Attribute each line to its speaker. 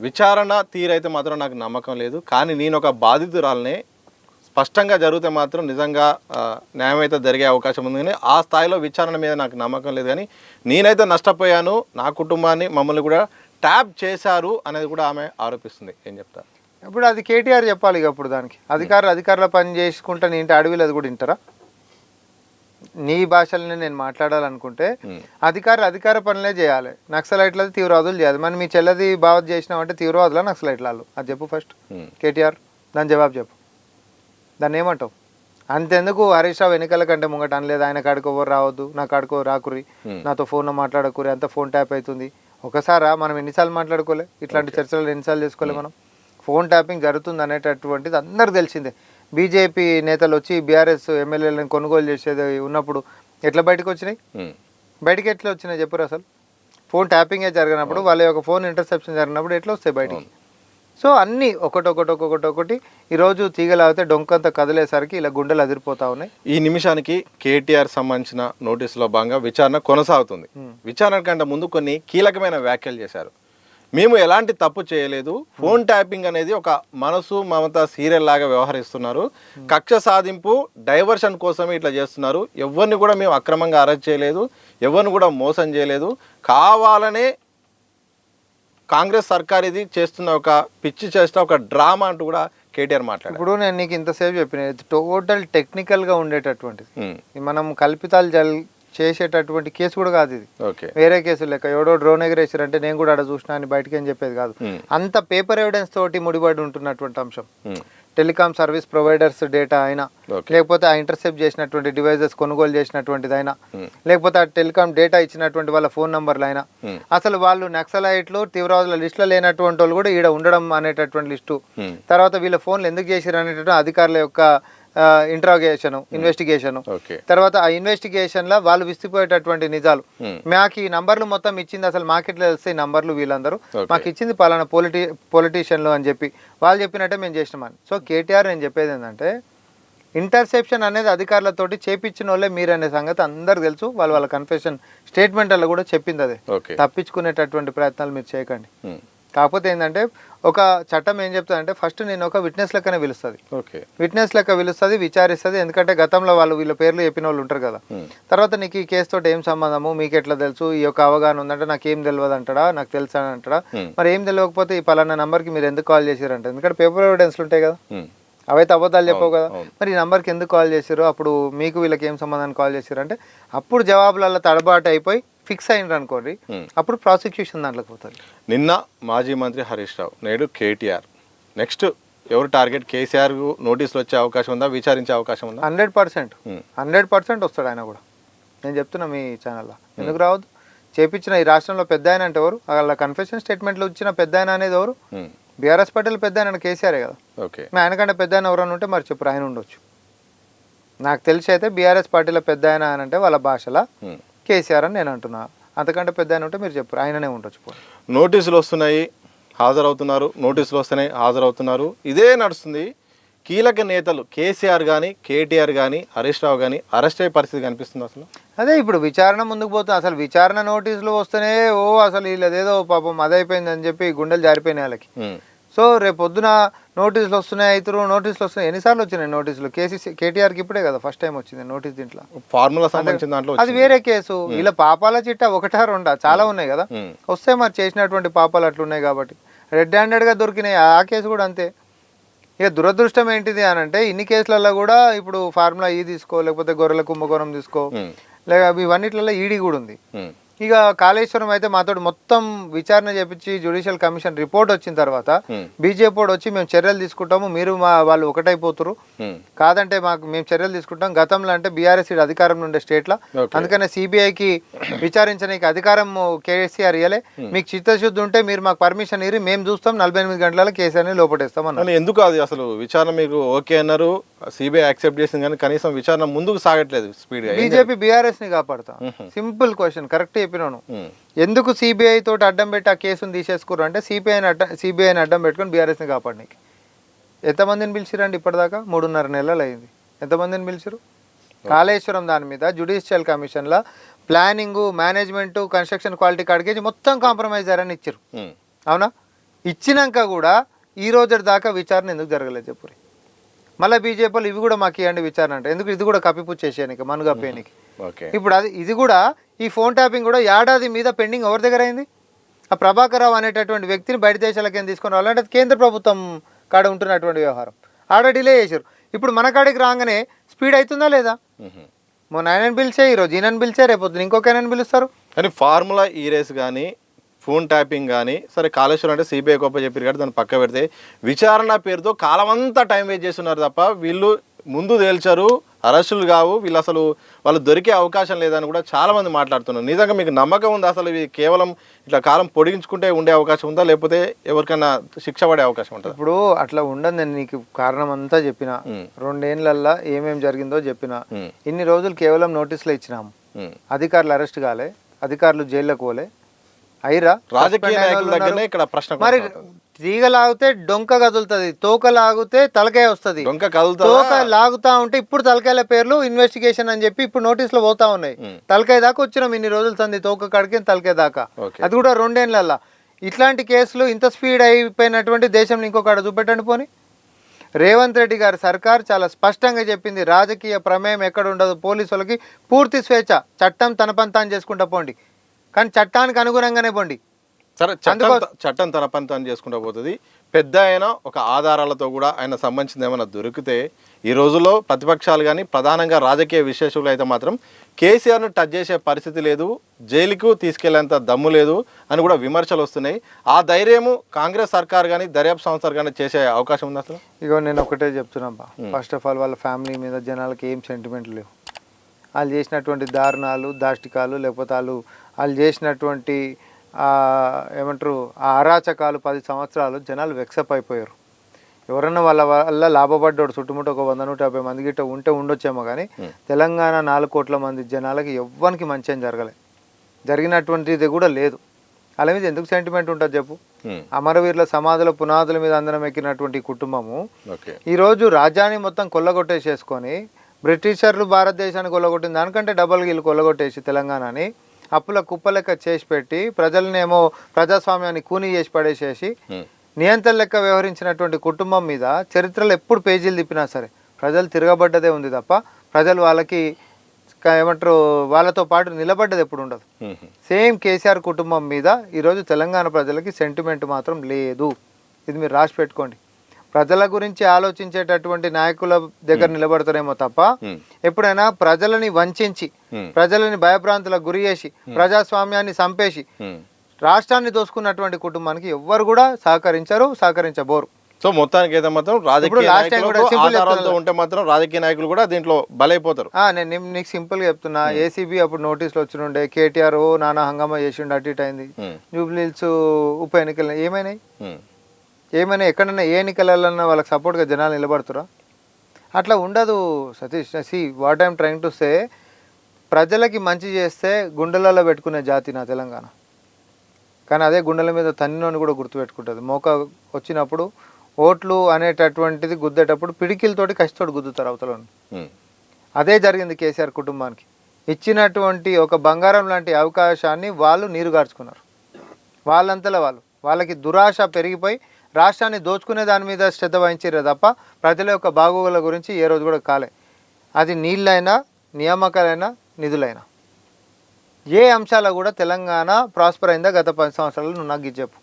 Speaker 1: విచారణ తీరైతే మాత్రం నాకు నమ్మకం లేదు. కానీ నేను ఒక బాధితురాలనే, స్పష్టంగా జరిగితే మాత్రం నిజంగా న్యాయం అయితే జరిగే అవకాశం ఉంది. కానీ ఆ స్థాయిలో విచారణ మీద నాకు నమ్మకం లేదు. కానీ నేనైతే నష్టపోయాను, నా కుటుంబాన్ని మమ్మల్ని కూడా ట్యాప్ చేశారు అనేది కూడా ఆమె ఆరోపిస్తుంది. ఏం చెప్తారు?
Speaker 2: ఇప్పుడు అది కేటీఆర్ చెప్పాలి. ఇక అప్పుడు దానికి అధికారుల పని చేసుకుంటా నీ ఇంటి అడవిలో అది కూడా వింటారా? నీ భాషలనే నేను మాట్లాడాలనుకుంటే అధికార పనులే చేయాలి. నక్సలైట్లది తీవ్రవాదులు చేయాలి. మరి మీ చెల్లది బావత్ చేసినామంటే తీవ్రవాదులా నక్సలైట్లు? అది చెప్పు ఫస్ట్ కేటీఆర్, దాని జవాబు చెప్పు. దాన్ని ఏమంటావు? అంతెందుకు హరీష్ రావు ఎన్నికల కంటే ముంగట అనలేదు ఆయన కాడుకో ఎవరు రావద్దు, నా కాడుకో రాకురి, నాతో ఫోన్లో మాట్లాడకురి, అంత ఫోన్ ట్యాప్ అవుతుంది. ఒకసారా మనం ఎన్నిసార్లు మాట్లాడుకోలే? ఇట్లాంటి చర్చలు ఎన్నిసార్లు చేసుకోలే? మనం ఫోన్ ట్యాపింగ్ జరుగుతుంది అనేటటువంటిది అందరికి తెలిసిందే. బీజేపీ నేతలు వచ్చి బీఆర్ఎస్ ఎమ్మెల్యేలను కొనుగోలు చేసేది ఉన్నప్పుడు ఎట్లా బయటకు వచ్చినాయి? బయటకి ఎట్లా వచ్చినాయి చెప్పురు? అసలు ఫోన్ ట్యాపింగే జరిగినప్పుడు, వాళ్ళ యొక్క ఫోన్ ఇంటర్సెప్షన్ జరిగినప్పుడు ఎట్లా వస్తాయి బయటకి? సో అన్నీ ఒకటి ఈరోజు తీగలాగితే డొంకంతా కదిలేసరికి ఇలా గుండెలు అదిరిపోతా ఉన్నాయి.
Speaker 1: ఈ నిమిషానికి కేటీఆర్ సంబంధించిన నోటీసులో భాగంగా విచారణ కొనసాగుతుంది. విచారణ కంటే ముందు కొన్ని కీలకమైన వ్యాఖ్యలు చేశారు. మేము ఎలాంటి తప్పు చేయలేదు, ఫోన్ ట్యాపింగ్ అనేది ఒక మనసు మమత సీరియల్ లాగా వ్యవహరిస్తున్నారు, కక్ష సాధింపు డైవర్షన్ కోసమే ఇట్లా చేస్తున్నారు, ఎవరిని కూడా మేము అక్రమంగా అరెస్ట్ చేయలేదు, ఎవరిని కూడా మోసం చేయలేదు, కావాలనే కాంగ్రెస్ సర్కార్ ఇది చేస్తున్న ఒక పిచ్చి చేస్తున్న ఒక డ్రామా అంటూ కూడా కేటీఆర్ మాట్లాడారు.
Speaker 2: ఇప్పుడు నేను నీకు ఇంతసేపు చెప్పిన టోటల్ టెక్నికల్గా ఉండేటటువంటిది, మనం కల్పితాలు చేసేటటువంటి కేసు కూడా కాదు ఇది. వేరే కేసులు లెక్క ఎవడో డ్రోన్ ఎగరేసారంటే నేను కూడా అక్కడ చూసినా అని బయటకి ఏం చెప్పేది కాదు. అంత పేపర్ ఎవిడెన్స్ తోటి ముడిపడి ఉంటున్నటువంటి అంశం. టెలికాం సర్వీస్ ప్రొవైడర్స్ డేటా అయినా, లేకపోతే ఆ ఇంటర్సెప్ట్ చేసినటువంటి డివైజెస్ కొనుగోలు చేసినటువంటిది అయినా, లేకపోతే ఆ టెలికాం డేటా ఇచ్చినటువంటి వాళ్ళ ఫోన్ నంబర్లు అయినా, అసలు వాళ్ళు నక్సలైట్లు తీవ్రవాదుల లిస్టులో లేనటువంటి వాళ్ళు కూడా ఈడ ఉండడం అనేటటువంటి లిస్టు, తర్వాత వీళ్ళ ఫోన్లు ఎందుకు చేశారు అనేటటువంటి అధికారుల యొక్క ఇంట్రాగేషన్ ఇన్వెస్టిగేషన్, తర్వాత ఆ ఇన్వెస్టిగేషన్ లో వాళ్ళు విసిపోయేటటువంటి నిజాలు, మాకు ఈ నంబర్లు మొత్తం ఇచ్చింది అసలు మాకెట్లా తెలిస్తే నంబర్లు వీళ్ళందరూ మాకు ఇచ్చింది పలానా పొలిటీషియన్లు అని చెప్పి వాళ్ళు చెప్పినట్టే మేము చేసినామని. సో కేటీఆర్ నేను చెప్పేది ఏంటంటే ఇంటర్సెప్షన్ అనేది అధికారులతోటి చేపించిన వాళ్ళే మీరు అనే సంగతి అందరికి తెలుసు. వాళ్ళ కన్ఫెషన్ స్టేట్మెంట్లలో కూడా చెప్పింది అదే. తప్పించుకునేటటువంటి ప్రయత్నాలు మీరు చేయకండి. కాకపోతే ఏంటంటే ఒక చట్టం ఏం చెప్తుందంటే ఫస్ట్ నేను ఒక విట్నెస్ లెక్కనే పిలుస్తుంది, విట్నెస్ లెక్క పిలుస్తుంది, విచారిస్తుంది. ఎందుకంటే గతంలో వాళ్ళు వీళ్ళ పేర్లు చెప్పిన వాళ్ళు ఉంటారు కదా. తర్వాత నీకు ఈ కేసు తోటి ఏం సంబంధము, మీకు ఎట్లా తెలుసు, ఈ యొక్క అవగాహన ఉందంటే నాకు ఏం తెలియదు అంటాడా, నాకు తెలుసా అని అంటాడా. మరి ఏం తెలియకపోతే ఈ పలానా నంబర్కి మీరు ఎందుకు కాల్ చేశారంటే, ఎందుకంటే పేపర్ ఎవిడెన్స్లు ఉంటాయి కదా, అవైతే అబద్ధాలు చెప్పవు కదా. మరి ఈ నంబర్కి ఎందుకు కాల్ చేశారు, అప్పుడు మీకు వీళ్ళకి ఏం సంబంధాన్ని కాల్ చేశారు అంటే అప్పుడు జవాబులలో తడబాటు అయిపోయి ఫిక్స్ అయినరు అనుకోండి, అప్పుడు ప్రాసిక్యూషన్ దాంట్లోకి పోతుంది.
Speaker 1: నిన్న మాజీ మంత్రి హరీష్ రావు, నేడు కేటీఆర్, నెక్స్ట్ ఎవరు టార్గెట్? కేసీఆర్ నోటీసులు వచ్చే అవకాశం ఉందా, విచారించే అవకాశం ఉందా?
Speaker 2: 100% వస్తాడు ఆయన కూడా. నేను చెప్తున్నా మీ ఛానల్లో, ఎందుకు రావద్దు? చేపించిన ఈ రాష్ట్రంలో పెద్ద ఆయన అంటే ఎవరు? వాళ్ళ కన్ఫెషన్ స్టేట్మెంట్లు ఇచ్చిన పెద్ద ఆయన అనేది ఎవరు? బీఆర్ఎస్ పార్టీలో పెద్ద ఆయన కేసీఆరే కదా. ఆయన కంటే పెద్ద ఆయన ఎవరైనా ఉంటే మరి చెప్పు, ఆయన ఉండొచ్చు. నాకు తెలిసి అయితే బీఆర్ఎస్ పార్టీలో పెద్ద ఆయన అంటే వాళ్ళ భాషలో కేసీఆర్ అని నేను అంటున్నా. అంతకంటే పెద్ద ఆయన ఉంటే మీరు చెప్పారు, ఆయననే ఉండొచ్చు.
Speaker 1: నోటీసులు వస్తున్నాయి, హాజరవుతున్నారు, నోటీసులు వస్తున్నాయి, హాజరవుతున్నారు, ఇదే నడుస్తుంది. కీలక నేతలు కేసీఆర్ కానీ కేటీఆర్ కానీ హరీష్ రావు కానీ అరెస్ట్ అయ్యే పరిస్థితి కనిపిస్తుంది. అసలు
Speaker 2: అదే ఇప్పుడు విచారణ ముందుకు పోతుంది. అసలు విచారణ నోటీసులు వస్తేనే అసలు వీళ్ళదేదో పాపం అదైపోయింది అని చెప్పి గుండెలు జారిపోయినాయి వాళ్ళకి. సో రేపు పొద్దున నోటీసులు వస్తున్నాయి, నోటీసులు వస్తున్నాయి. ఎన్నిసార్లు వచ్చినాయి నోటీసులు? కేటీఆర్కి ఇప్పుడే కదా ఫస్ట్ టైం వచ్చింది నోటీస్. దీంట్లో
Speaker 1: ఫార్ములా సంబంధించిన దాంట్లో
Speaker 2: అది వేరే కేసు. ఇలా పాపాల చిట్టా ఒకటా రెండా చాలా ఉన్నాయి కదా. వస్తే మరి చేసినటువంటి పాపాలు అట్లున్నాయి కాబట్టి రెడ్ హ్యాండెడ్గా దొరికినాయి. ఆ కేసు కూడా అంతే. ఇక దురదృష్టం ఏంటిది అని అంటే ఇన్ని కేసులలో కూడా ఇప్పుడు ఫార్ములా తీసుకో, లేకపోతే గొర్రెల కుంభకోణం తీసుకో, లేక ఇవన్నిట్లలో ఈడీ కూడా ఉంది. ఇక కాళేశ్వరం అయితే మాతో మొత్తం విచారణ చేపించి జ్యుడిషియల్ కమిషన్ రిపోర్ట్ వచ్చిన తర్వాత బీజేపీ వచ్చి మేము చర్యలు తీసుకుంటాము, మీరు వాళ్ళు ఒకటైపోతారు, కాదంటే మేము చర్యలు తీసుకుంటాం. గతంలో అంటే బీఆర్ఎస్ అధికారంలో ఉండే స్టేట్లో, అందుకనే సిబిఐకి విచారించడానికి అధికారం కేసీఆర్ ఇయ్యలే. మీకు చిత్తశుద్ధి ఉంటే మీరు మాకు పర్మిషన్ ఇరి, మేము చూస్తాం 48 గంటలలో కేసీఆర్ని లోపటేస్తాం అన్నారు.
Speaker 1: ఎందుకు అది అసలు విచారణ మీకు ఓకే అన్నారు, సిబిఐ యాక్సెప్ట్ చేసింది, కానీ కనీసం విచారణ ముందుకు సాగట్లేదు స్పీడ్ గా.
Speaker 2: బీజేపీ బీఆర్ఎస్ ని కాపాడుతాం. సింపుల్ క్వశ్చన్, కరెక్ట్ చెప్పినాను. ఎందుకు సిబిఐ తోటి అడ్డం పెట్టి ఆ కేసును తీసేసుకున్నారు అంటే సిబిఐని అడ్డం పెట్టుకుని బీఆర్ఎస్ ని కాపాడడానికి. ఎంతమందిని పిలిచిరండి ఇప్పటిదాకా? 3.5 నెలలు అయింది. ఎంతమందిని పిలిచిరు? కాళేశ్వరం దాని మీద జ్యుడిషియల్ కమిషన్లో ప్లానింగ్, మేనేజ్మెంట్, కన్స్ట్రక్షన్ క్వాలిటీ కాడికేసి మొత్తం కాంప్రమైజ్ అని ఇచ్చారు. అవునా? ఇచ్చినాక కూడా ఈ రోజు దాకా విచారణ ఎందుకు జరగలేదు చెప్పురి. మళ్ళీ బీజేపీలు ఇవి కూడా మాకు ఇవ్వండి విచారణ అంటే ఎందుకు, ఇది కూడా కప్పిపుచ్చేసానికి మను కప్పేయనికి.
Speaker 1: ఓకే.
Speaker 2: ఇప్పుడు ఇది కూడా ఈ ఫోన్ ట్యాపింగ్ కూడా ఏడాది మీద పెండింగ్ ఎవరి దగ్గర అయింది? ఆ ప్రభాకర్ రావు అనేటటువంటి వ్యక్తిని బయట దేశాలకు ఏం తీసుకొని రావాలంటే అది కేంద్ర ప్రభుత్వం కాడ ఉంటున్నటువంటి వ్యవహారం. ఆడ డిలే చేశారు. ఇప్పుడు మన కాడికి రాగానే స్పీడ్ అవుతుందా లేదా? మొన్న ఆయనను పిలిచే, ఈరోజు ఈయనను పిలిచే, రేపు ఇంకొక ఆయనను పిలుస్తారు.
Speaker 1: కానీ ఫార్ములా ఈ రేస్ కానీ ఫోన్ ట్యాపింగ్ కానీ సరే కాళేశ్వరం అంటే సిబిఐ గొప్ప చెప్పారు కాబట్టి దాన్ని పక్క పెడితే విచారణ పేరుతో కాలమంతా టైం వేస్ట్ చేస్తున్నారు తప్ప వీళ్ళు ముందు తేల్చారు, అరెస్టులు కావు, వీళ్ళు అసలు వాళ్ళు దొరికే అవకాశం లేదని కూడా చాలా మంది మాట్లాడుతున్నారు. నిజంగా మీకు నమ్మకం ఉందా అసలు ఇవి కేవలం ఇట్లా కాలం పొడిగించుకుంటే ఉండే అవకాశం ఉందా, లేకపోతే ఎవరికైనా శిక్ష పడే అవకాశం ఉంటుందా?
Speaker 2: ఇప్పుడు అట్లా ఉండదు. నేను నీకు కారణం అంతా చెప్పిన, 2 ఏళ్ళల్లో ఏమేం జరిగిందో చెప్పిన. ఇన్ని రోజులు కేవలం నోటీసులు ఇచ్చినాము, అధికారులు అరెస్ట్ కాలే, అధికారులు జైల్లోకి పోలే, అయిరా
Speaker 1: రాజకీయ నాయకుల దగ్గరనే ఇక్కడ ప్రశ్న.
Speaker 2: మరి తీగ లాగితే డొంక కదులుతుంది, తోక లాగితే తలకాయ వస్తుంది. తోక లాగుతా ఉంటే ఇప్పుడు తలకాయల పేర్లు ఇన్వెస్టిగేషన్ అని చెప్పి ఇప్పుడు నోటీసులు పోతా ఉన్నాయి. తలకాయ దాకా వచ్చినాం ఇన్ని రోజులు సంది, తోక కాడికి తలకాయ దాకా. అది కూడా 2 ఏళ్ళల్లో ఇట్లాంటి కేసులు ఇంత స్పీడ్ అయిపోయినటువంటి దేశంలో ఇంకొక చూపెట్టండి పోని. రేవంత్ రెడ్డి గారి సర్కార్ చాలా స్పష్టంగా చెప్పింది, రాజకీయ ప్రమేయం ఎక్కడ ఉండదు, పోలీసులకి పూర్తి స్వేచ్ఛ, చట్టం తన పంతాన్ని చేసుకుంటా పోండి, కానీ చట్టానికి అనుగుణంగానే పోండి.
Speaker 1: సరే, చట్టం తన పంతాన్ని చేసుకుంటూ పోతుంది. పెద్ద ఆయన ఒక ఆధారాలతో కూడా ఆయన సంబంధించింది ఏమైనా దొరికితే ఈ రోజుల్లో ప్రతిపక్షాలు కానీ ప్రధానంగా రాజకీయ విశ్లేషకులు అయితే మాత్రం కేసీఆర్ను టచ్ చేసే పరిస్థితి లేదు, జైలుకు తీసుకెళ్లేంత దమ్ము లేదు అని కూడా విమర్శలు వస్తున్నాయి. ఆ ధైర్యము కాంగ్రెస్ సర్కార్ కానీ దర్యాప్తు సంస్థలు కానీ చేసే అవకాశం ఉంది అసలు?
Speaker 2: ఇగో నేను ఒకటే చెప్తున్నా, ఫస్ట్ ఆఫ్ ఆల్ వాళ్ళ ఫ్యామిలీ మీద జనాలకి ఏం సెంటిమెంట్ లేవు. వాళ్ళు చేసినటువంటి దారుణాలు, దాష్టికాలు, లేకపోతే వాళ్ళు చేసినటువంటి ఏమంటారు ఆ అరాచకాలు 10 సంవత్సరాలు జనాలు వెక్సప్ అయిపోయారు. ఎవరన్నా వాళ్ళ వల్ల లాభపడ్డాడు చుట్టుముట్టు ఒక 100-150 మంది గిట్ట ఉండొచ్చేమో, కానీ తెలంగాణ 4 కోట్ల మంది జనాలకి ఎవ్వరికి మంచి జరగలేదు, జరిగినటువంటిది కూడా లేదు. వాళ్ళ మీద ఎందుకు సెంటిమెంట్ ఉంటుంది చెప్పు? అమరవీరుల సమాధుల పునాదుల మీద అందరం ఎక్కినటువంటి కుటుంబము ఈరోజు రాజ్యాన్ని మొత్తం కొల్లగొట్టేసేసుకొని, బ్రిటిషర్లు భారతదేశాన్ని కొల్లగొట్టిన దానికంటే డబల్ వీళ్ళు కొల్లగొట్టేసి తెలంగాణని అప్పుల కుప్పలెక్క చేసి పెట్టి ప్రజలనేమో ప్రజాస్వామ్యాన్ని కూని చేసి పడేసేసి నియంత్రణ లెక్క వ్యవహరించినటువంటి కుటుంబం మీద చరిత్రలో ఎప్పుడు పేజీలు తిప్పినా సరే ప్రజలు తిరగబడ్డదే ఉంది తప్ప ప్రజలు వాళ్ళకి ఏమంటారు వాళ్ళతో పాటు నిలబడ్డది ఎప్పుడు ఉండదు. సేమ్ కేసీఆర్ కుటుంబం మీద ఈరోజు తెలంగాణ ప్రజలకి సెంటిమెంట్ మాత్రం లేదు. ఇది మీరు రాసి పెట్టుకోండి. ప్రజల గురించి ఆలోచించేటటువంటి నాయకుల దగ్గర నిలబడతారేమో తప్ప ఎప్పుడైనా ప్రజలని వంచి, ప్రజలని భయభ్రాంతులకు గురి చేసి, ప్రజాస్వామ్యాన్ని చంపేసి రాష్ట్రాన్ని దోసుకున్నటువంటి కుటుంబానికి ఎవ్వరు కూడా సహకరించబోరు.
Speaker 1: సో మొత్తానికి అయితే మాత్రం రాజకీయ నాయకులు కూడా దీంట్లో బలైపోతారు.
Speaker 2: నేను నీకు సింపుల్ గా చెప్తున్నా, ఏసీబీ అప్పుడు నోటీసులు వచ్చినుండే, కేటీఆర్ నానా హంగామా చేసిండు, అటు ఇటు అయింది. జూబ్లీహిల్స్ ఉప ఎన్నికలు ఏమైనా ఎక్కడన్నా ఏ ఎన్నికలన్నా వాళ్ళకి సపోర్ట్గా జనాలు నిలబడుతురా? అట్లా ఉండదు Satish. What I'm trying to say, ప్రజలకి మంచి చేస్తే గుండెలలో పెట్టుకునే జాతి నా తెలంగాణ. కానీ అదే గుండెల మీద తన్నినోని కూడా గుర్తుపెట్టుకుంటుంది. మోక వచ్చినప్పుడు ఓట్లు అనేటటువంటిది గుద్దేటప్పుడు పిడికిలతోటి కసితోటి గుద్దుతారు అవతలని. అదే జరిగింది కేసీఆర్ కుటుంబానికి. ఇచ్చినటువంటి ఒక బంగారం లాంటి అవకాశాన్ని వాళ్ళు నీరుగార్చుకున్నారు. వాళ్ళంతలో వాళ్ళకి దురాశ పెరిగిపోయి రాష్ట్రాన్ని దోచుకునే దాని మీద శ్రద్ధ వహించారు తప్ప ప్రజల యొక్క బాగోగుల గురించి ఏ రోజు కూడా కాలే. అది నీళ్ళైనా, నియామకాలైనా, నిధులైనా, ఏ అంశాల కూడా తెలంగాణ ప్రాస్పర్ అయిందా గత 10 సంవత్సరాలు? నువ్వు నాకు చెప్పు.